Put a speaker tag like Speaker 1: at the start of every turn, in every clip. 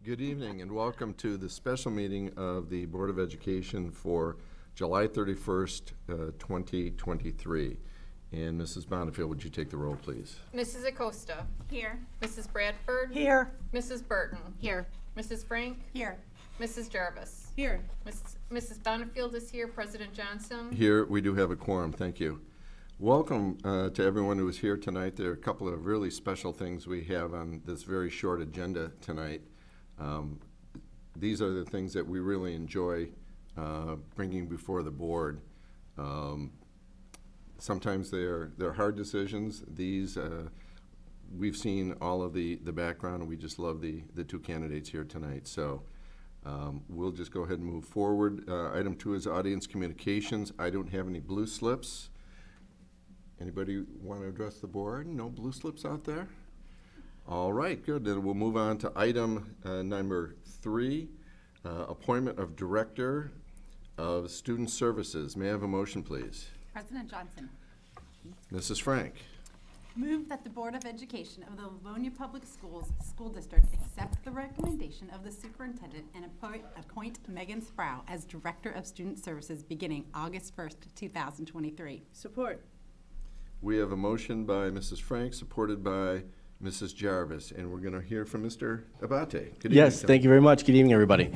Speaker 1: Good evening and welcome to the special meeting of the Board of Education for July 31st, 2023. And Mrs. Bonifield, would you take the roll, please?
Speaker 2: Mrs. Acosta.
Speaker 3: Here.
Speaker 2: Mrs. Bradford.
Speaker 3: Here.
Speaker 2: Mrs. Burton.
Speaker 3: Here.
Speaker 2: Mrs. Frank.
Speaker 3: Here.
Speaker 2: Mrs. Jarvis.
Speaker 3: Here.
Speaker 2: Mrs. Bonifield is here. President Johnson.
Speaker 1: Here, we do have a quorum. Thank you. Welcome to everyone who is here tonight. There are a couple of really special things we have on this very short agenda tonight. These are the things that we really enjoy bringing before the board. Sometimes they're hard decisions. These, we've seen all of the background, and we just love the two candidates here tonight. So we'll just go ahead and move forward. Item 2 is audience communications. I don't have any blue slips. Anybody want to address the board? No blue slips out there? All right, good. Then we'll move on to item number 3, appointment of Director of Student Services. May I have a motion, please?
Speaker 3: President Johnson.
Speaker 1: Mrs. Frank.
Speaker 3: Move that the Board of Education of the Livonia Public Schools School District accept the recommendation of the superintendent and appoint Megan Sproul as Director of Student Services beginning August 1st, 2023.
Speaker 4: Support.
Speaker 1: We have a motion by Mrs. Frank, supported by Mrs. Jarvis, and we're going to hear from Mr. Abate. Good
Speaker 5: Yes,
Speaker 1: evening,
Speaker 5: thank you very much. Good evening, everybody.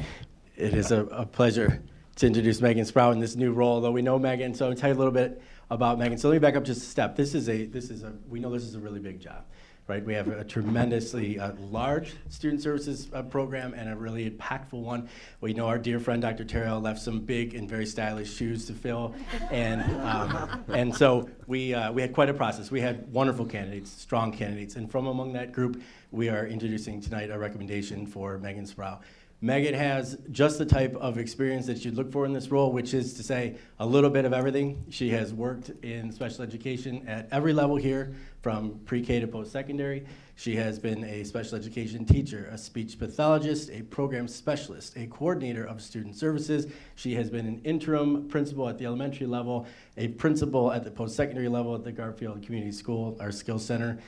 Speaker 5: It is a pleasure to introduce Megan Sproul in this new role, though we know Megan, so I'm going to tell you a little bit about Megan. So let me back up just a step. We know this is a really big job, right? We have a tremendously large student services program and a really impactful one. We know our dear friend Dr. Terrell left some big and very stylish shoes to fill, and so we had quite a process. We had wonderful candidates, strong candidates, and from among that group, we are introducing tonight a recommendation for Megan Sproul. Megan has just the type of experience that you'd look for in this role, which is to say a little bit of everything. She has worked in special education at every level here, from pre-K to post-secondary. She has been a special education teacher, a speech pathologist, a program specialist, a coordinator of student services. She has been an interim principal at the elementary level, a principal at the post-secondary level at the Garfield Community School, our skills center.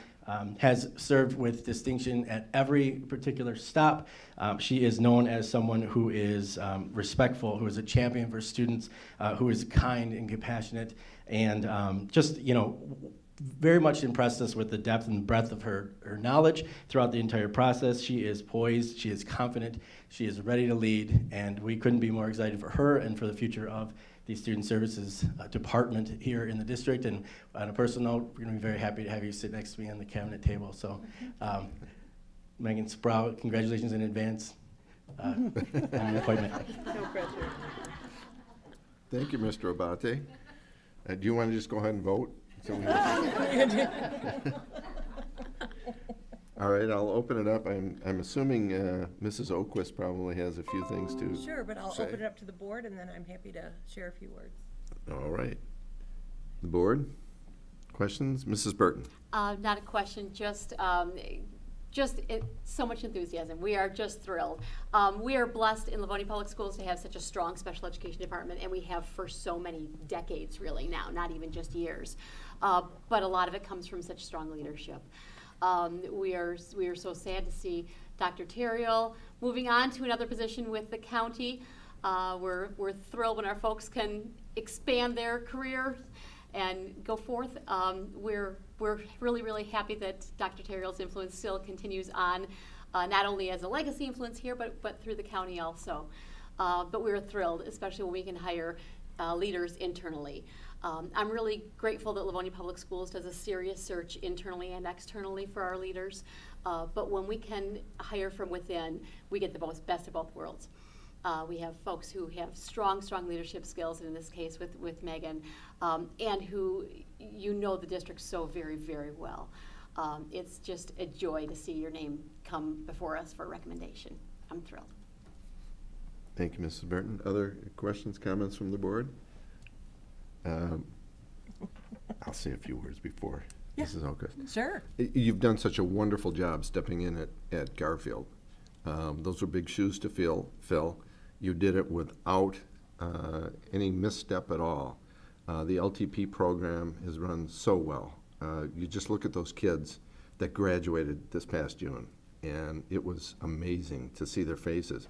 Speaker 5: Has served with distinction at every particular stop. She is known as someone who is respectful, who is a champion for students, who is kind and compassionate, and very much impressed us with the depth and breadth of her knowledge throughout the entire process. She is poised, she is confident, she is ready to lead, and we couldn't be more excited for her and for the future of the Student Services Department here in the district. And on a personal note, we're going to be very happy to have you sit next to me on the cabinet table. So, Megan Sproul, congratulations in advance on your appointment.
Speaker 4: No pressure.
Speaker 1: Thank you, Mr. Abate. Do you want to just go ahead and vote? All right, I'll open it up. I'm assuming Mrs. Oquist probably has a few things to
Speaker 4: Sure, but I'll
Speaker 1: say.
Speaker 4: open it up to the board, and then I'm happy to share a few words.
Speaker 1: All right. The board? Questions? Mrs. Burton?
Speaker 6: Not a question, just so much enthusiasm. We are just thrilled. We are blessed in Livonia Public Schools to have such a strong special education department, and we have for so many decades really now, not even just years. But a lot of it comes from such strong leadership. We are so sad to see Dr. Terriel moving on to another position with the county. We're thrilled when our folks can expand their career and go forth. We're really, really happy that Dr. Terriel's influence still continues on, not only as a legacy influence here, but through the county also. But we're thrilled, especially when we can hire leaders internally. I'm really grateful that Livonia Public Schools does a serious search internally and externally for our leaders. But when we can hire from within, we get the best of both worlds. We have folks who have strong leadership skills, and in this case with Megan, and who the district so very, very well. It's just a joy to see your name come before us for a recommendation. I'm thrilled.
Speaker 1: Thank you, Mrs. Burton. Other questions, comments from the board? I'll say a few words before Mrs. Oquist.
Speaker 4: Sure.
Speaker 1: You've done such a wonderful job stepping in at Garfield. Those were big shoes to fill. You did it without any misstep at all. The LTP program has run so well. You just look at those kids that graduated this past June. and it was amazing to see their faces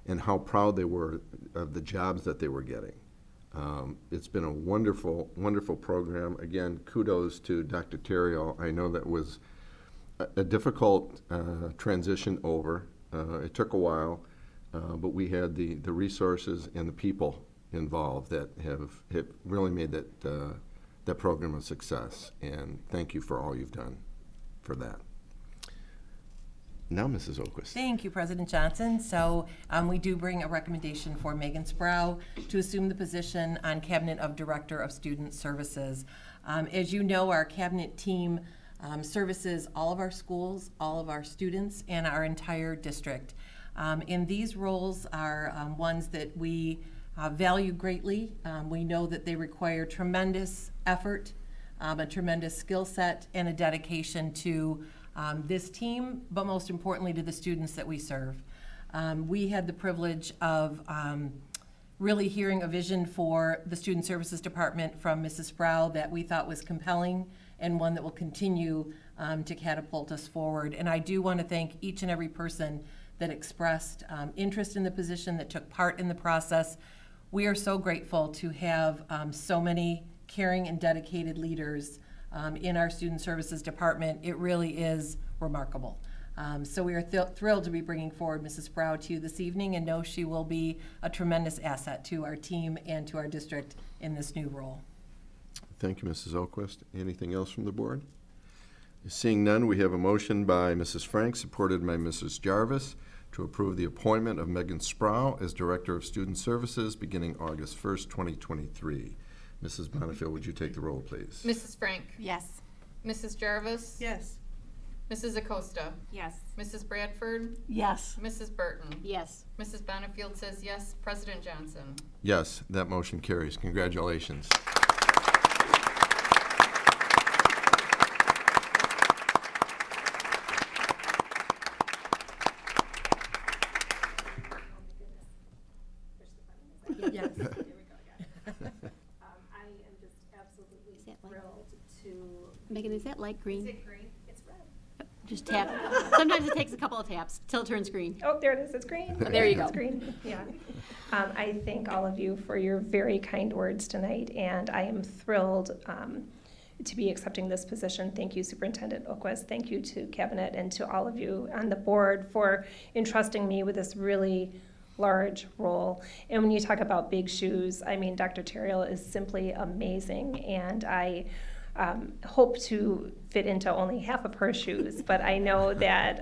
Speaker 1: and how proud they were of the jobs that they were getting. It's been a wonderful, wonderful program. Again, kudos to Dr. Terrio. I know that was a difficult transition over. It took a while, but we had the resources and the people involved that have really made that program a success. And thank you for all you've done for that. Now, Mrs. Oquist.
Speaker 4: Thank you, President Johnson. So we do bring a recommendation for Megan Sproul to assume the position on Cabinet of Director of Student Services. As you know, our Cabinet team services all of our schools, all of our students, and our entire district. And these roles are ones that we value greatly. We know that they require tremendous effort, a tremendous skill set, and a dedication to this team, but most importantly to the students that we serve. We had the privilege of really hearing a vision for the Student Services Department from Mrs. Sproul that we thought was compelling and one that will continue to catapult us forward. And I do want to thank each and every person that expressed interest in the position, that took part in the process. We are so grateful to have so many caring and dedicated leaders in our Student Services Department. It really is remarkable. So we are thrilled to be bringing forward Mrs. Sproul to you this evening and know she will be a tremendous asset to our team and to our district in this new role.
Speaker 1: Thank you, Mrs. Oquist. Anything else from the board? Seeing none, we have a motion by Mrs. Frank, supported by Mrs. Jarvis, to approve the appointment of Megan Sproul as Director of Student Services beginning August 1st, 2023. Mrs. Bonnefield, would you take the roll, please?
Speaker 2: Mrs. Frank.
Speaker 3: Yes.
Speaker 2: Mrs. Jarvis.
Speaker 4: Yes.
Speaker 2: Mrs. Acosta.
Speaker 3: Yes.
Speaker 2: Mrs. Bradford.
Speaker 3: Yes.
Speaker 2: Mrs. Burton.
Speaker 6: Yes.
Speaker 2: Mrs. Bonnefield says yes. President Johnson.
Speaker 1: Yes, that motion carries. Congratulations.
Speaker 4: Yes.
Speaker 7: I am just absolutely
Speaker 6: that like-
Speaker 7: thrilled to.
Speaker 6: Megan, is that light green?
Speaker 7: green? It's red.
Speaker 6: Just tap. Sometimes it takes a couple of taps till it turns green.
Speaker 7: Oh, there it is, it's green.
Speaker 6: There you go.
Speaker 7: It's green, yeah. I thank all of you for your very kind words tonight, and I am thrilled to be accepting this position. Thank you, Superintendent Oquist. Thank you to Cabinet and to all of you on the board for entrusting me with this really large role. And when you talk about big shoes, I mean, Dr. Terrio is simply amazing, and I hope to fit into only half of her shoes, but I know that,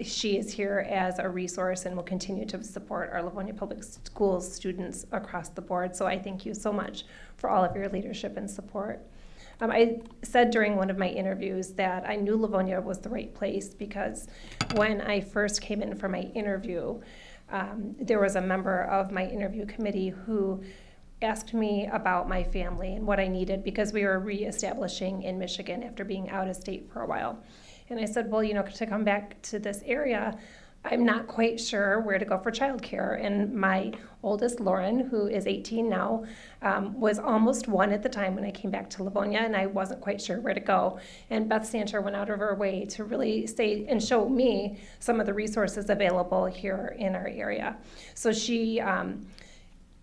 Speaker 7: she is here as a resource and will continue to support our Livonia Public Schools students across the board. So I thank you so much for all of your leadership and support. I said during one of my interviews that I knew Livonia was the right place because when I first came in for my interview, there was a member of my interview committee who asked me about my family and what I needed because we were reestablishing in Michigan after being out of state for a while. And I said, well, to come back to this area, I'm not quite sure where to go for childcare. And my oldest, Lauren, who is 18 now, was almost 1 at the time when I came back to Livonia, and I wasn't quite sure where to go. And Beth Santer went out of her way to really say and show me some of the resources available here in our area. So she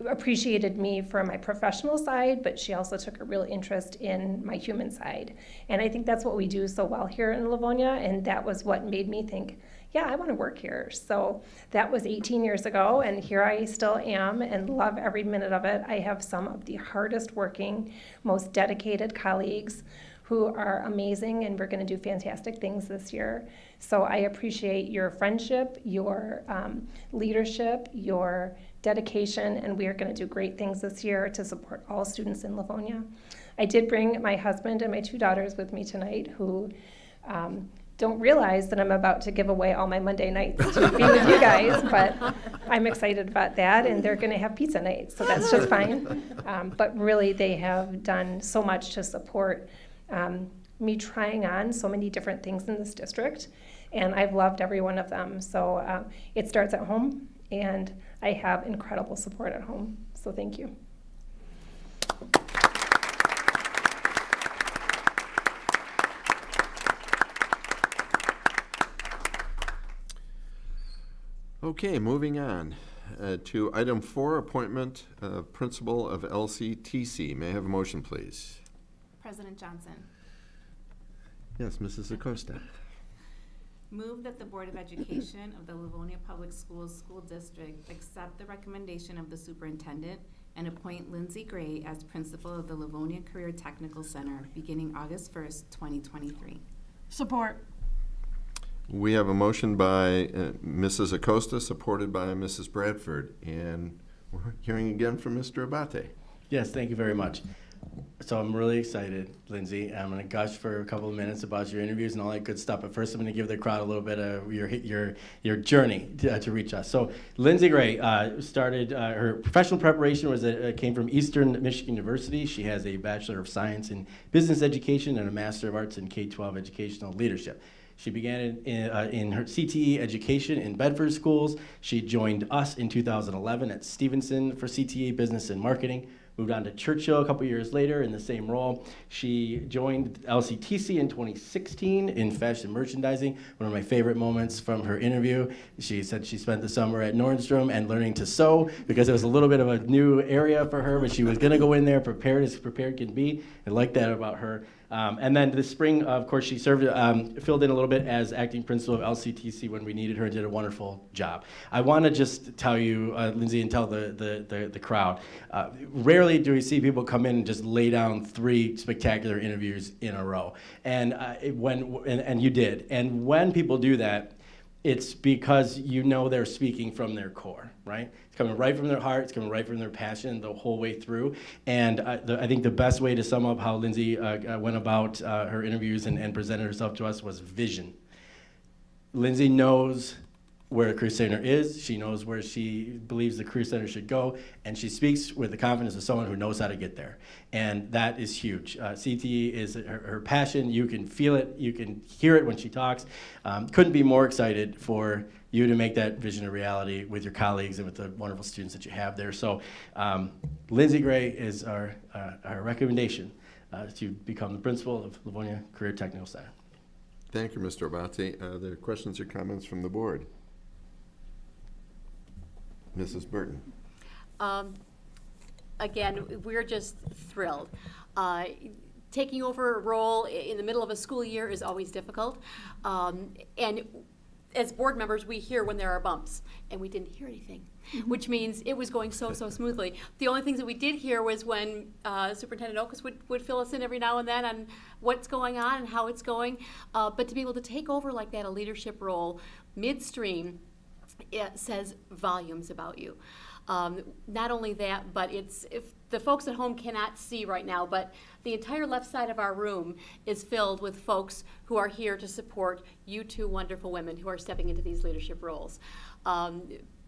Speaker 7: appreciated me for my professional side, but she also took a real interest in my human side. And I think that's what we do so well here in Livonia, and that was what made me think, yeah, I want to work here. So that was 18 years ago, and here I still am and love every minute of it. I have some of the hardest working, most dedicated colleagues who are amazing, and we're going to do fantastic things this year. So I appreciate your friendship, your leadership, your dedication, and we are going to do great things this year to support all students in Livonia. I did bring my husband and my 2 daughters with me tonight who don't realize that I'm about to give away all my Monday nights to be with you guys, but I'm excited about that, and they're going to have pizza night, so that's just fine. But really, they have done so much to support me trying on so many different things in this district, and I've loved every one of them. So it starts at home, and I have incredible support at home, so thank you.
Speaker 1: Okay, moving on to item 4, appointment of principal of LCTC. May I have a motion, please?
Speaker 3: President Johnson,
Speaker 1: Yes, Mrs. Acosta.
Speaker 8: Move that the Board of Education of the Livonia Public Schools School District accept the recommendation of the superintendent and appoint Lindsay Gray as principal of the Livonia Career Technical Center beginning August 1st, 2023.
Speaker 3: Support.
Speaker 1: We have a motion by Mrs. Acosta, supported by Mrs. Bradford, and we're hearing again from Mr. Abate.
Speaker 5: Yes, thank you very much. So I'm really excited, Lindsay. I'm going to gush for a couple of minutes about your interviews and all that good stuff. But first, I'm going to give the crowd a little bit of your journey to reach us. So Lindsay Gray started her professional preparation came from Eastern Michigan University. She has a Bachelor of Science in Business Education and a Master of Arts in K-12 Educational Leadership. She began in her CTE education in Bedford schools. She joined us in 2011 at Stevenson for CTE Business and Marketing. Moved on to Churchill a couple years later in the same role. She joined LCTC in 2016 in fashion merchandising. One of my favorite moments from her interview, she said she spent the summer at Nordstrom and learning to sew because it was a little bit of a new area for her, but she was going to go in there prepared as prepared can be. I like that about her. And then this spring, of course, she served, filled in a little bit as acting principal of LCTC when we needed her and did a wonderful job. I want to just tell you, Lindsay, and tell the crowd, rarely do we see people come in and just lay down 3 spectacular interviews in a row. And and you did. And when people do that, it's because you know they're speaking from their core, right? It's coming right from their heart. It's coming right from their passion the whole way through. And I think the best way to sum up how Lindsay went about her interviews and presented herself to us was vision. Lindsay knows where the Career Center is. She knows where she believes the Career Center should go, and she speaks with the confidence of someone who knows how to get there. And that is huge. CTE is her passion. You can feel it. You can hear it when she talks. Couldn't be more excited for you to make that vision a reality with your colleagues and with the wonderful students that you have there. So Lindsay Gray is our recommendation to become the principal of Livonia Career Technical Center.
Speaker 1: Thank you, Mr. Abate. Are there questions or comments from the board? Mrs. Burton.
Speaker 6: Again, we're just thrilled. Taking over a role in the middle of a school year is always difficult. And as board members, we hear when there are bumps, and we didn't hear anything, which means it was going so smoothly. The only things that we did hear was when Superintendent Okus would fill us in every now and then on what's going on and how it's going. But to be able to take over like that, a leadership role, midstream, it says volumes about you. Not only that, but if the folks at home cannot see right now, but the entire left side of our room is filled with folks who are here to support you 2 wonderful women who are stepping into these leadership roles.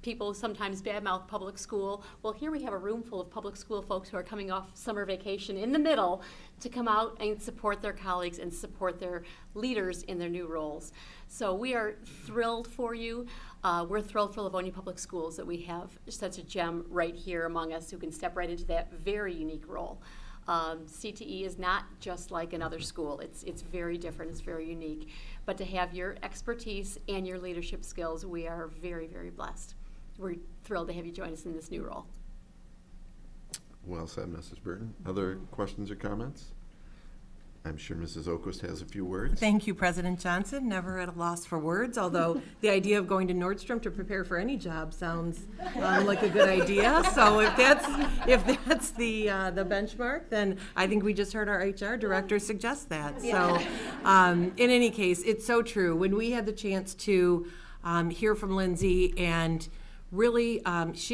Speaker 6: People sometimes badmouth public school. Well, here we have a room full of public school folks who are coming off summer vacation in the middle to come out and support their colleagues and support their leaders in their new roles. So we are thrilled for you. We're thrilled for Livonia Public Schools that we have such a gem right here among us who can step right into that very unique role. CTE is not just like another school. It's very different. It's very unique. But to have your expertise and your leadership skills, we are very, very blessed. We're thrilled to have you join us in this new role.
Speaker 1: Well said, Mrs. Burton. Other questions or comments? I'm sure Mrs. Oquist has a few words.
Speaker 4: Thank you, President Johnson. Never at a loss for words, although the idea of going to Nordstrom to prepare for any job sounds like a good idea. So if that's the benchmark, then I think we just heard our HR director suggest that. So in any case, it's so true. When we had the chance to hear from Lindsay and really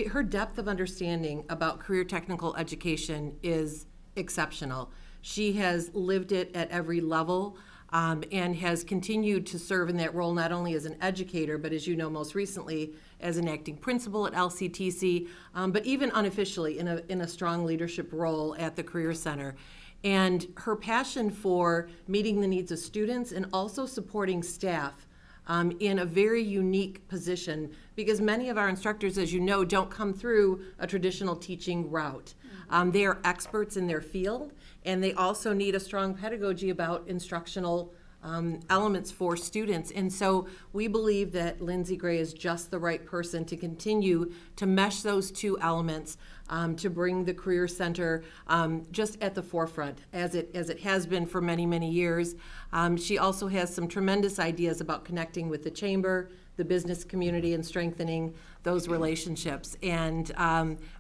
Speaker 4: her depth of understanding about career technical education is exceptional. She has lived it at every level and has continued to serve in that role not only as an educator, but as you know, most recently as an acting principal at LCTC, but even unofficially in a strong leadership role at the Career Center. And her passion for meeting the needs of students and also supporting staff in a very unique position, because many of our instructors, as you know, don't come through a traditional teaching route. They are experts in their field, and they also need a strong pedagogy about instructional elements for students. And so we believe that Lindsay Gray is just the right person to continue to mesh those two elements, to bring the Career Center just at the forefront, as it has been for many, many years. She also has some tremendous ideas about connecting with the chamber, the business community, and strengthening those relationships. And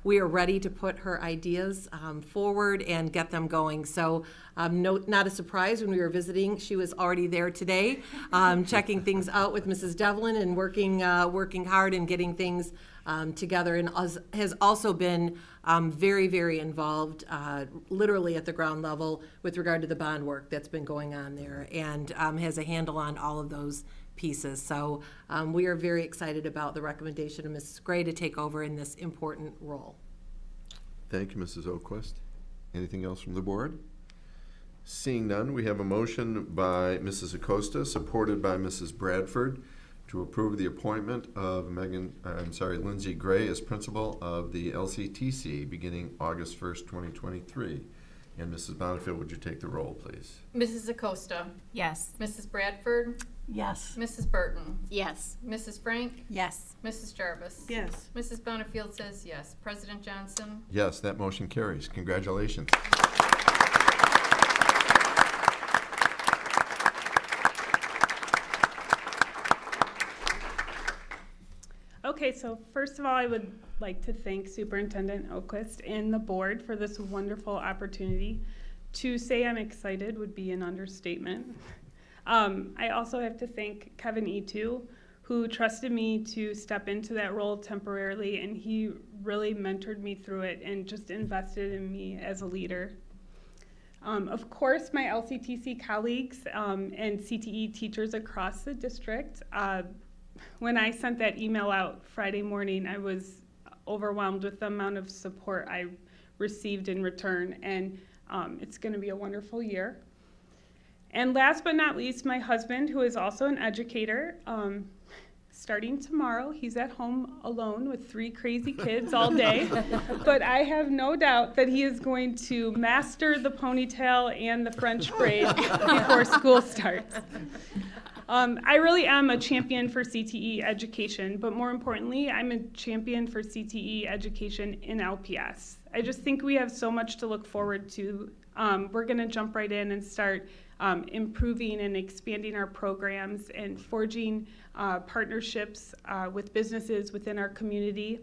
Speaker 4: we are ready to put her ideas forward and get them going. So not a surprise when we were visiting, she was already there today, checking things out with Mrs. Devlin and working hard and getting things together, and has also been very, very involved, literally at the ground level with regard to the bond work that's been going on there, and has a handle on all of those pieces. So we are very excited about the recommendation of Mrs. Gray to take over in this important role.
Speaker 1: Thank you, Mrs. Oquist. Anything else from the board? Seeing none, we have a motion by Mrs. Acosta, supported by Mrs. Bradford, to approve the appointment of Lindsay Gray as principal of the LCTC beginning August 1st, 2023. And Mrs. Bonnefield, would you take the roll, please?
Speaker 2: Mrs. Acosta.
Speaker 8: Yes.
Speaker 2: Mrs. Bradford.
Speaker 3: Yes.
Speaker 2: Mrs. Burton.
Speaker 6: Yes.
Speaker 2: Mrs. Frank.
Speaker 3: Yes.
Speaker 2: Mrs. Jarvis.
Speaker 8: Yes.
Speaker 2: Mrs. Bonnefield says yes. President Johnson.
Speaker 1: Yes, that motion carries. Congratulations.
Speaker 9: Okay, so first of all, I would like to thank Superintendent Oquist and the board for this wonderful opportunity. To say I'm excited would be an understatement. I also have to thank Kevin Etu, who trusted me to step into that role temporarily, and he really mentored me through it and just invested in me as a leader. Of course, my LCTC colleagues and CTE teachers across the district, when I sent that email out Friday morning, I was overwhelmed with the amount of support I received in return, and it's going to be a wonderful year. And last but not least, my husband, who is also an educator. Starting tomorrow, he's at home alone with 3 crazy kids all day, but I have no doubt that he is going to master the ponytail and the French braid before school starts. I really am a champion for CTE education, but more importantly, I'm a champion for CTE education in LPS. I just think we have so much to look forward to. We're going to jump right in and start improving and expanding our programs and forging partnerships with businesses within our community.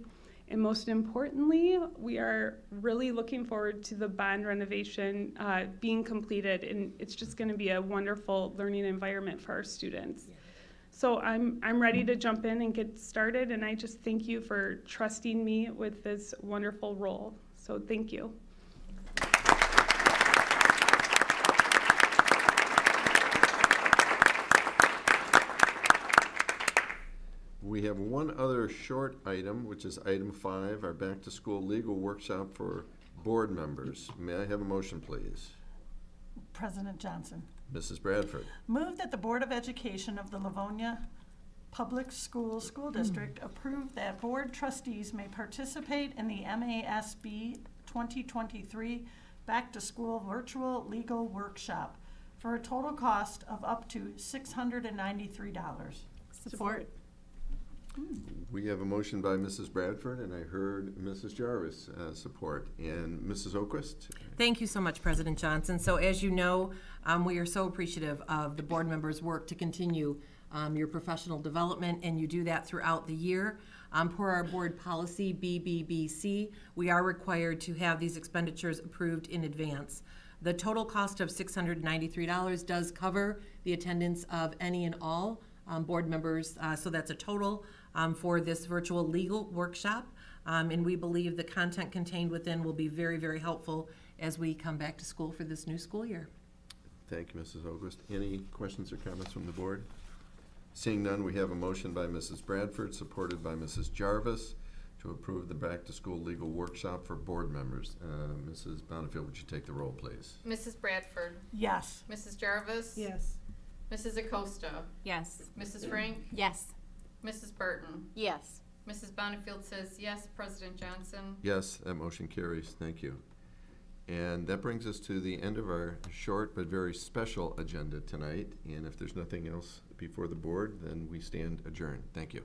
Speaker 9: And most importantly, we are really looking forward to the bond renovation being completed, and it's just going to be a wonderful learning environment for our students. Yeah. So I'm ready to jump in and get started, and I just thank you for trusting me with this wonderful role. So thank you.
Speaker 1: We have one other short item, which is item 5, our back-to-school legal workshop for board members. May I have a motion, please?
Speaker 10: President Johnson.
Speaker 1: Mrs. Bradford.
Speaker 10: Move that the Board of Education of the Livonia Public School District approve that board trustees may participate in the MASB 2023 Back-to-School Virtual Legal Workshop for a total cost of up to $693.
Speaker 3: Support.
Speaker 1: We have a motion by Mrs. Bradford, and I heard Mrs. Jarvis support. And Mrs. Oquist?
Speaker 4: Thank you so much, President Johnson. So as you know, we are so appreciative of the board members' work to continue your professional development, and you do that throughout the year. Per our board policy, BBBC, we are required to have these expenditures approved in advance. The total cost of $693 does cover the attendance of any and all board members, so that's a total for this virtual legal workshop, and we believe the content contained within will be very, very helpful as we come back to school for this new school year.
Speaker 1: Thank you, Mrs. Oquist. Any questions or comments from the board? Seeing none, we have a motion by Mrs. Bradford, supported by Mrs. Jarvis, to approve the back-to-school legal workshop for board members. Mrs. Bonnefield, would you take the roll, please?
Speaker 2: Mrs. Bradford.
Speaker 10: Yes.
Speaker 2: Mrs. Jarvis.
Speaker 9: Yes.
Speaker 2: Mrs. Acosta.
Speaker 8: Yes.
Speaker 2: Mrs. Frank.
Speaker 3: Yes.
Speaker 2: Mrs. Burton.
Speaker 6: Yes.
Speaker 2: Mrs. Bonnefield says yes. President Johnson.
Speaker 1: Yes, that motion carries. Thank you. And that brings us to the end of our short but very special agenda tonight. And if there's nothing else before the board, then we stand adjourned. Thank you.